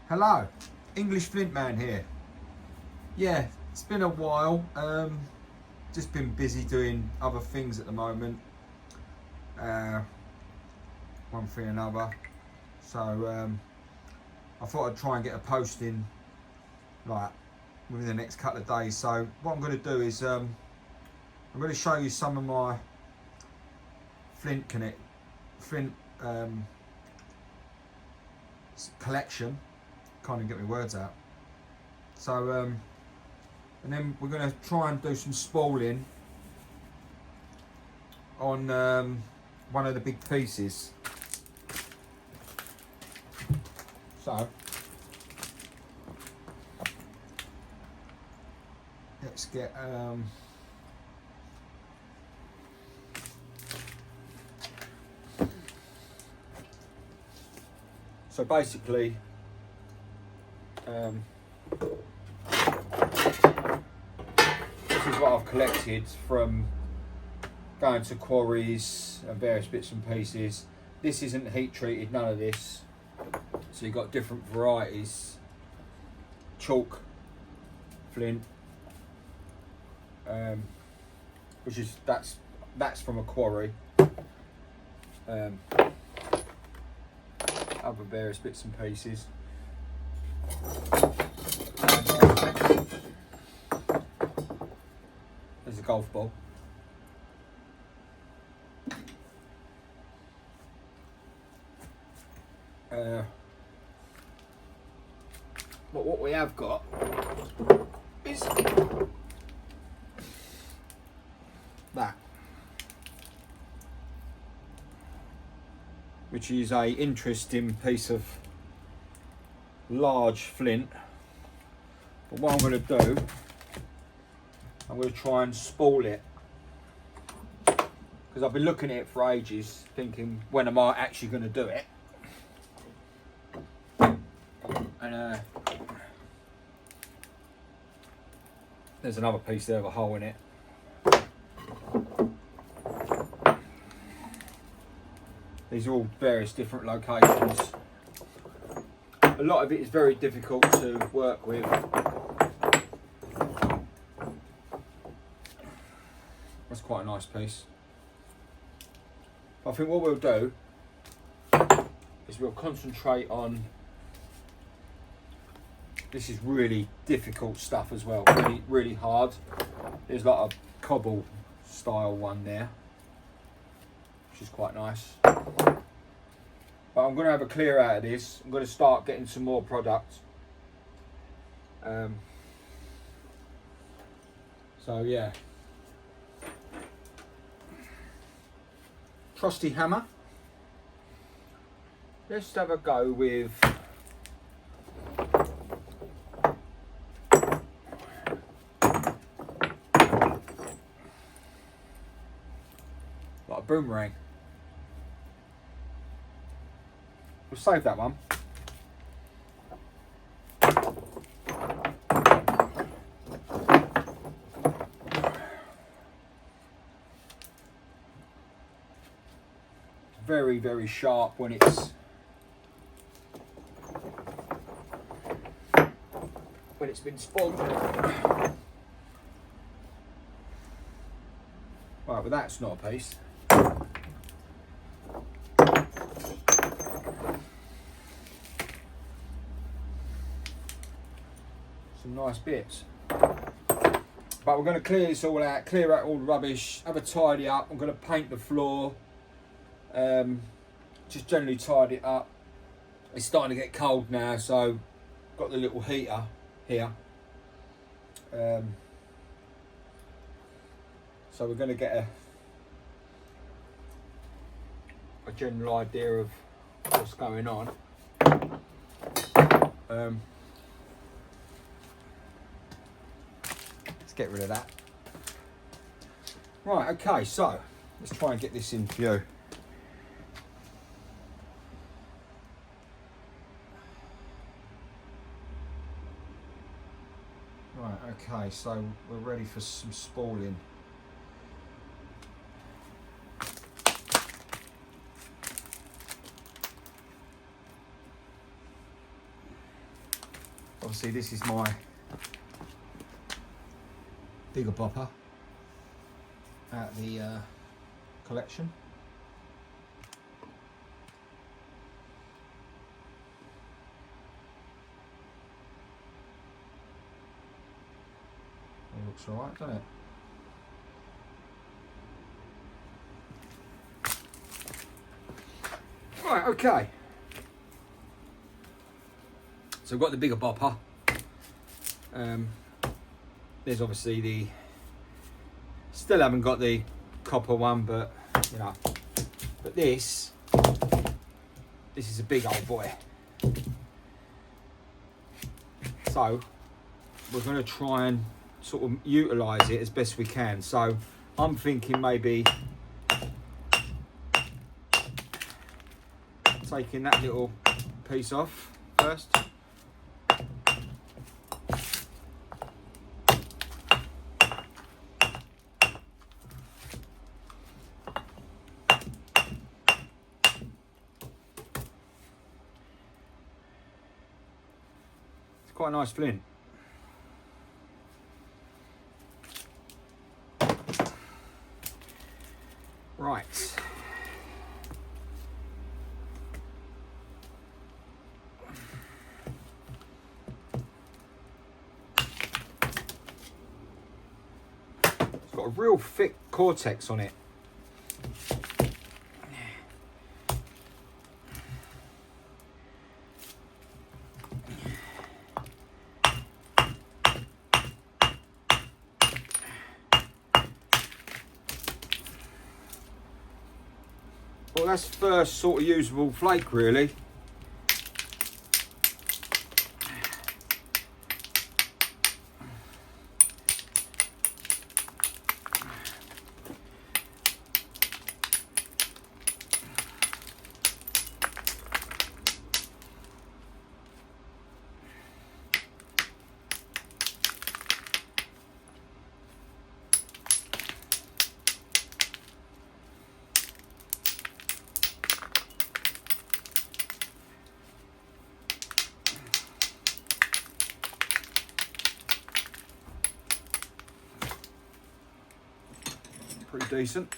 Hello, English Flint man here. Yeah, it's been a while. Just been busy doing other things at the moment. One thing another. So I thought I'd try and get a post in like within the next couple of days. So what I'm going to do is I'm going to show you some of my Flint collection. Can't even get my words out. So and then we're going to try and do some spooling on one of the big pieces. So let's get so basically this is what I've collected from going to quarries and various bits and pieces. This isn't heat treated, none of this. So you've got different varieties. Chalk, flint, which is that's from a quarry. Other various bits and pieces. There's a golf ball. But what we have got is that, which is a interesting piece of large flint. But what I'm going to do, I'm going to try and spool it, because I've been looking at it for ages, thinking when am I actually going to do it. And there's another piece there with a hole in it. These are all various different locations. A lot of it is very difficult to work with. That's quite a nice piece. I think what we'll do is we'll concentrate on, this is really difficult stuff as well, really hard. There's like a cobble style one there, which is quite nice. But I'm going to have a clear out of this. I'm going to start getting some more product. So yeah. Trusty hammer. Let's have a go with like a boomerang. We'll save that one. Very, very sharp when it's been spoiled. Right, but that's not a piece. Some nice bits. But we're going to clear this all out, clear out all the rubbish, have a tidy up. I'm going to paint the floor. Just generally tidy it up. It's starting to get cold now, so got the little heater here. So we're going to get a general idea of what's going on. Let's get rid of that. Right, okay, so let's try and get this in view. Right, okay, so we're ready for some spooling. Obviously this is my bigger bopper out of the collection. It looks alright, doesn't it? Right, okay. So I've got the bigger bopper. There's obviously the, still haven't got the copper one, but you know, but this is a big old boy. So we're going to try and sort of utilise it as best we can. So I'm thinking maybe taking that little piece off first. It's quite a nice flint. Right. It's got a real thick cortex on it. Well, that's first sort of usable flake, really. Pretty decent.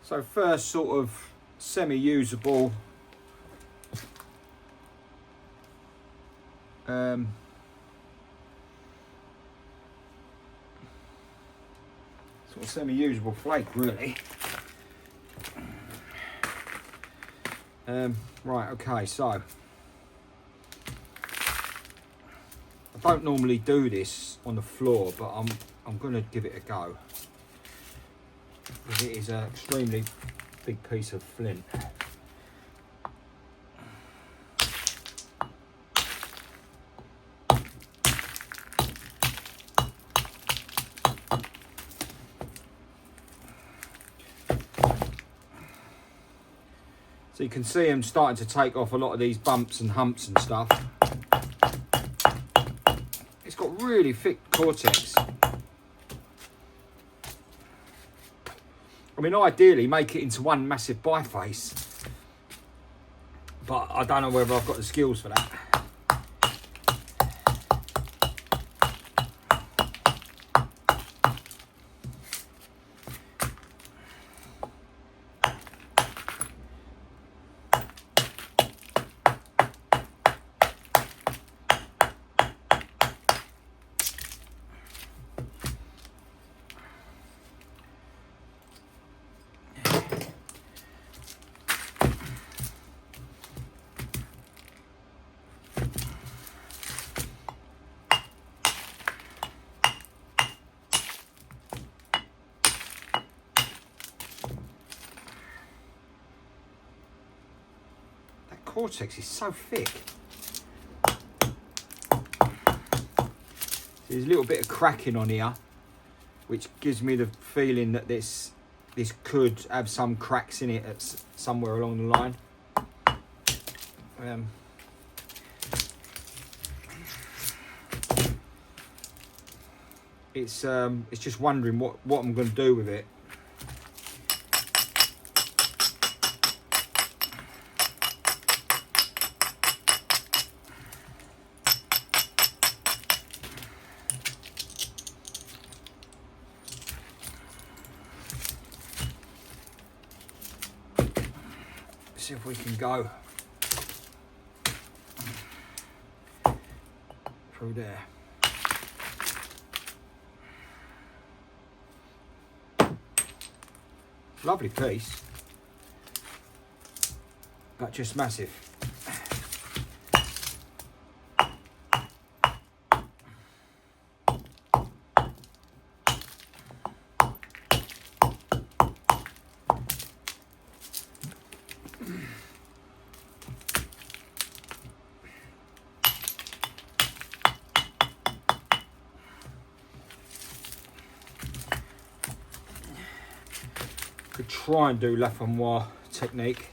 So first sort of semi-usable sort of semi-usable flake, really. Right, okay, so I don't normally do this on the floor, but I'm going to give it a go. Because it is an extremely big piece of flint. So you can see I'm starting to take off a lot of these bumps and humps and stuff. It's got really thick cortex. I mean, ideally make it into one massive biface, but I don't know whether I've got the skills for that. Cortex is so thick. There's a little bit of cracking on here, which gives me the feeling that this could have some cracks in it at somewhere along the line. It's just wondering what I'm going to do with it. see if we can go through there. Lovely piece, but just massive. Could try and do Lafanois technique.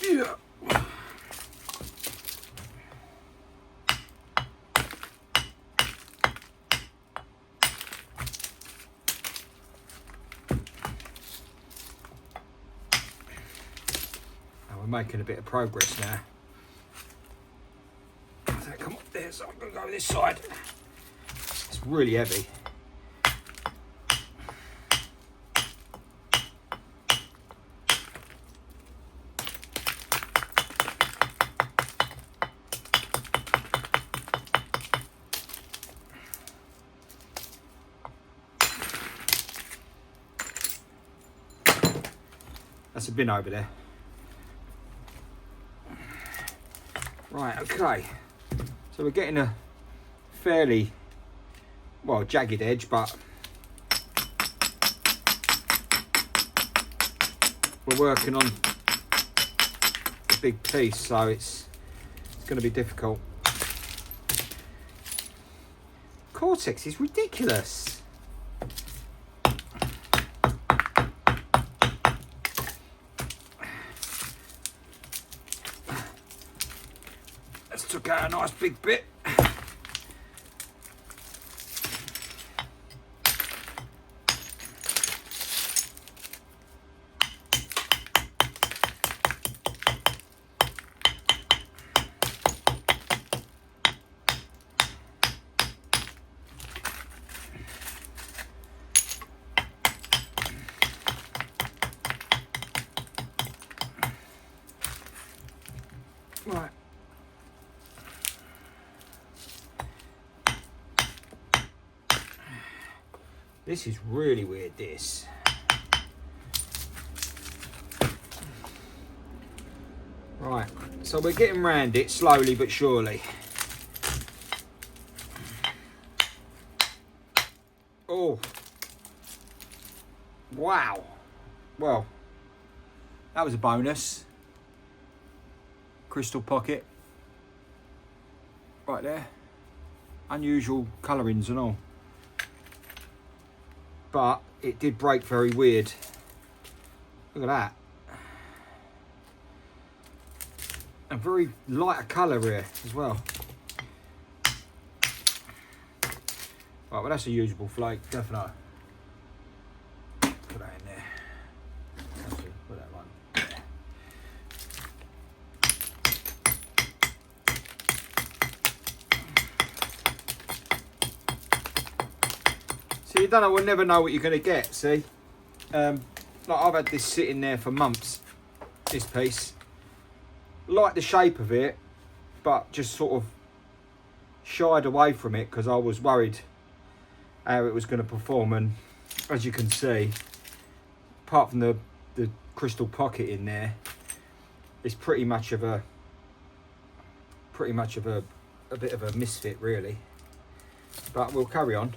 Yeah. Making a bit of progress now. So come up there, so I'm going to go this side. It's really heavy. That's a bin over there. Right, okay, so we're getting a fairly, well, jagged edge, but we're working on a big piece, so it's going to be difficult. Cortex is ridiculous. Took out a nice big bit. Right. This is really weird, this. Right, so we're getting round it slowly but surely. Oh. Wow. Well, that was a bonus. Crystal pocket. Right there. Unusual colourings and all. But it did break very weird. Look at that. A very lighter colour here as well. Right, well that's a usable flake, definitely. Put that in there. Actually, put that one there. So you don't know, we'll never know what you're going to get, see? Like I've had this sitting there for months, this piece. Like the shape of it, but just sort of shied away from it because I was worried how it was going to perform. And as you can see, apart from the crystal pocket in there, it's pretty much of a bit of a misfit really. But we'll carry on.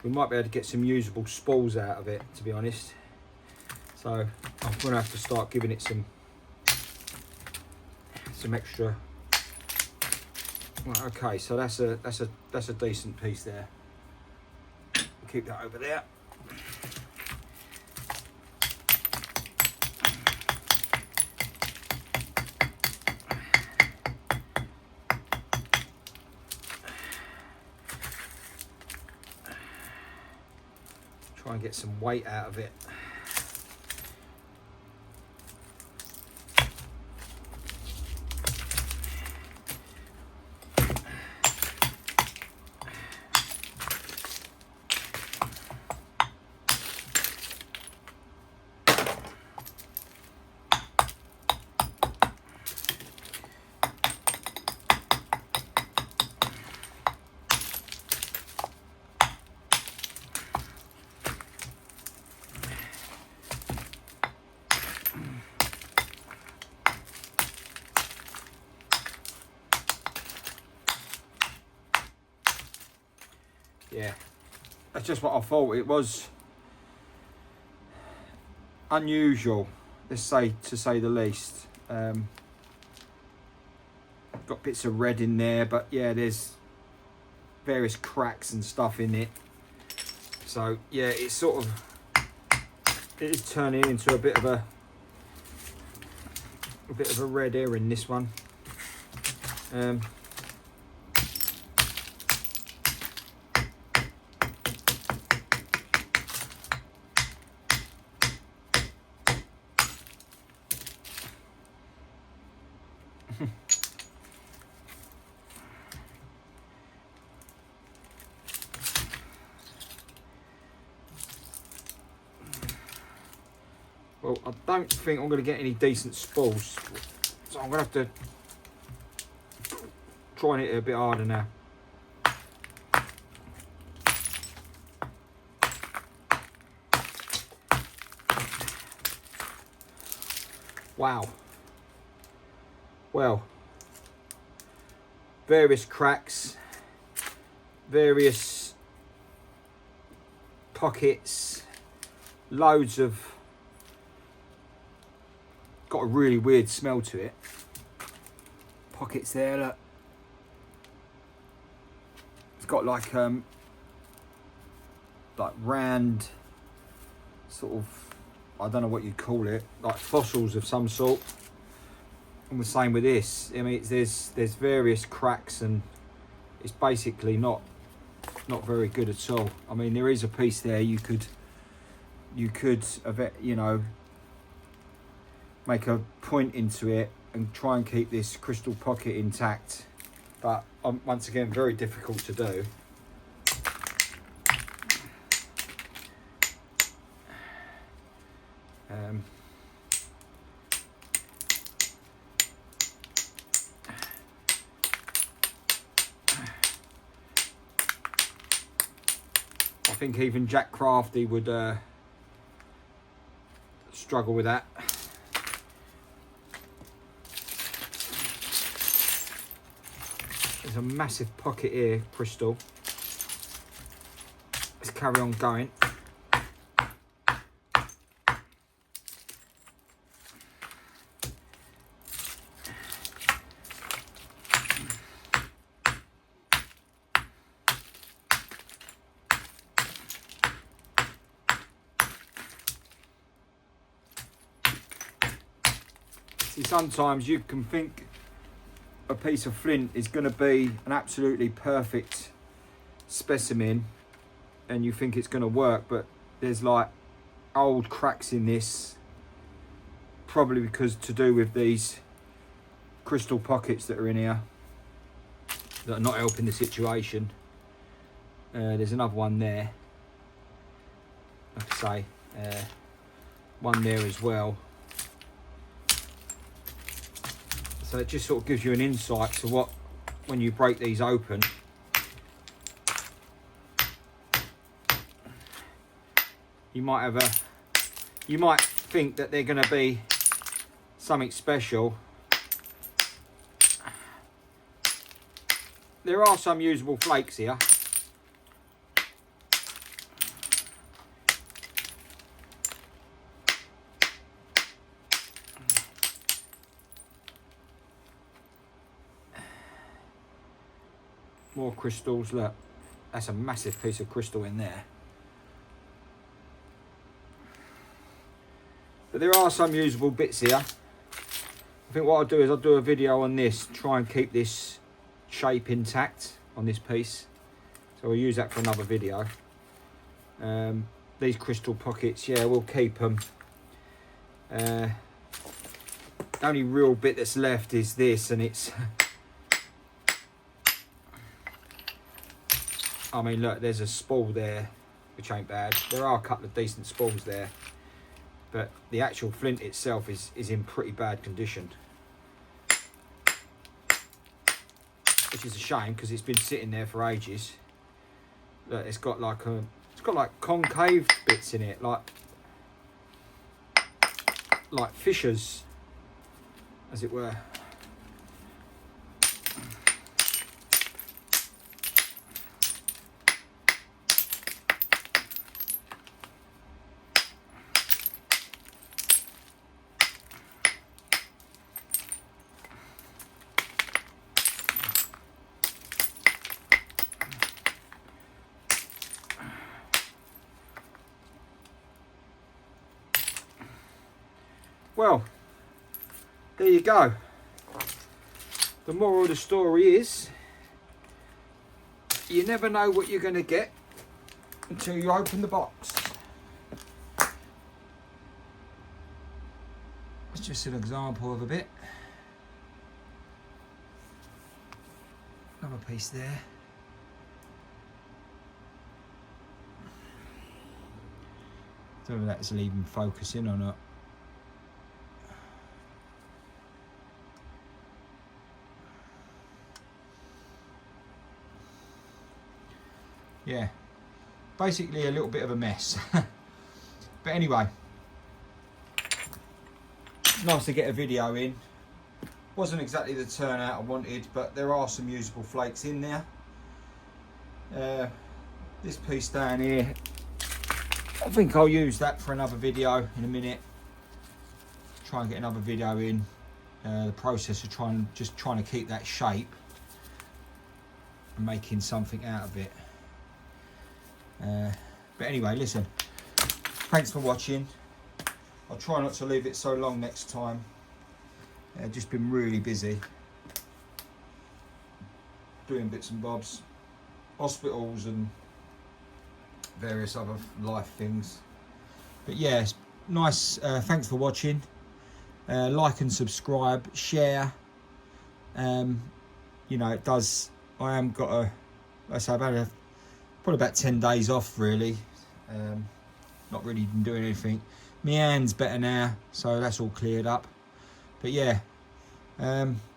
We might be able to get some usable spools out of it, to be honest. So I'm going to have to start giving it some extra. Right, okay, so that's a decent piece there. We'll keep that over there. Try and get some weight out of it. Yeah, that's just what I thought. It was unusual, let's say, to say the least. Got bits of red in there, but yeah, there's various cracks and stuff in it. So yeah, it's sort of, it is turning into a bit of a red herring, this one. Well, I don't think I'm going to get any decent spools, so I'm going to have to try and hit it a bit harder now. Wow. Well, various cracks, various pockets, loads of, got a really weird smell to it. Pockets there, look. It's got like round sort of, I don't know what you'd call it, like fossils of some sort. And the same with this. I mean, there's various cracks, and it's basically not very good at all. I mean, there is a piece there you could you know, make a point into it and try and keep this crystal pocket intact, but once again, very difficult to do. I think even Jack Crafty would struggle with that. There's a massive pocket here, crystal. Let's carry on going. See, sometimes you can think a piece of flint is going to be an absolutely perfect specimen and you think it's going to work, but there's like old cracks in this, probably because to do with these crystal pockets that are in here that are not helping the situation. There's another one there, like I say, one there as well. So it just sort of gives you an insight to what, when you break these open, you might have you might think that they're going to be something special. There are some usable flakes here. More crystals, look, that's a massive piece of crystal in there. But there are some usable bits here. I think what I'll do is I'll do a video on this, try and keep this shape intact on this piece. So we'll use that for another video. these crystal pockets, yeah, we'll keep them. The only real bit that's left is this, and it's I mean, look, there's a spool there, which ain't bad. There are a couple of decent spools there, but the actual flint itself is in pretty bad condition, which is a shame because it's been sitting there for ages. Look, it's got like concave bits in it, like fissures, as it were. Well, there you go. The moral of the story is, you never know what you're going to get until you open the box. It's just an example of a bit. Another piece there. Don't know if that's even focusing or not. Yeah, basically a little bit of a mess. But anyway, nice to get a video in. Wasn't exactly the turnout I wanted, but there are some usable flakes in there. This piece down here, I think I'll use that for another video in a minute. Try and get another video in. The process of trying to keep that shape and making something out of it. But anyway, listen, thanks for watching. I'll try not to leave it so long next time. Just been really busy doing bits and bobs, hospitals and various other life things. But yeah, it's nice. Thanks for watching. Like and subscribe, share. You know, it does. I am got a, like I say, I've had probably about 10 days off really. Not really been doing anything. My hand's better now, so that's all cleared up. But yeah,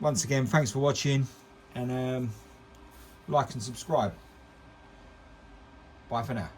once again, thanks for watching, and like and subscribe. Bye for now.